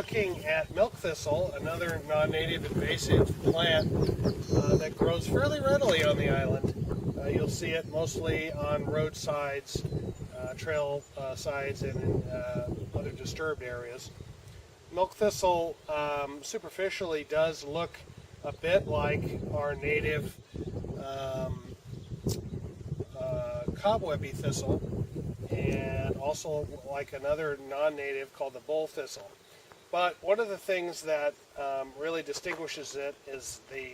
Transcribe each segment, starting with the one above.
looking at milk thistle, another non-native invasive plant that grows fairly readily on the island. You'll see it mostly on roadsides, trail sides, and in other disturbed areas. Milk thistle superficially does look a bit like our native cobwebby thistle, and also like another non-native called the bull thistle. But one of the things that really distinguishes it is the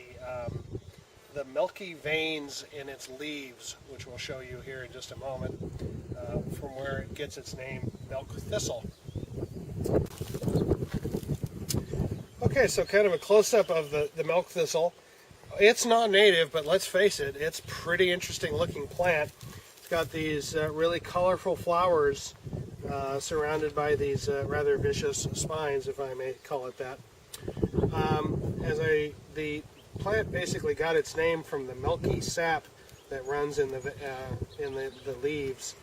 milky veins in its leaves, which we'll show you here in just a moment, from where it gets its name, milk thistle. Okay, so kind of a close-up of the milk thistle. It's not native, but let's face it, it's a pretty interesting looking plant. It's got these really colorful flowers surrounded by these rather vicious spines, if I may call it that. The plant basically got its name from the milky sap that runs in the leaves.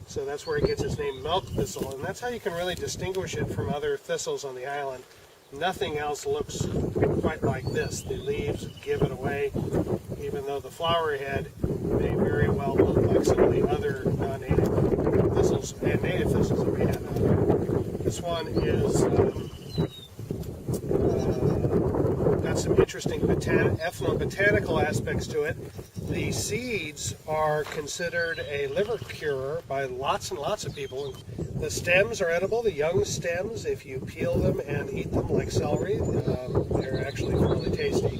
So that's where it gets its name, milk thistle, and that's how you can really distinguish it from other thistles on the island. Nothing else looks quite like this. The leaves give it away, even though the flower head may very well look like some of the other non-native thistles and native thistles that we have out there. This one is got some interesting ethnobotanical aspects to it. The seeds are considered a liver cure by lots and lots of people. The stems are edible, the young stems, if you peel them and eat them like celery, they're actually really tasty.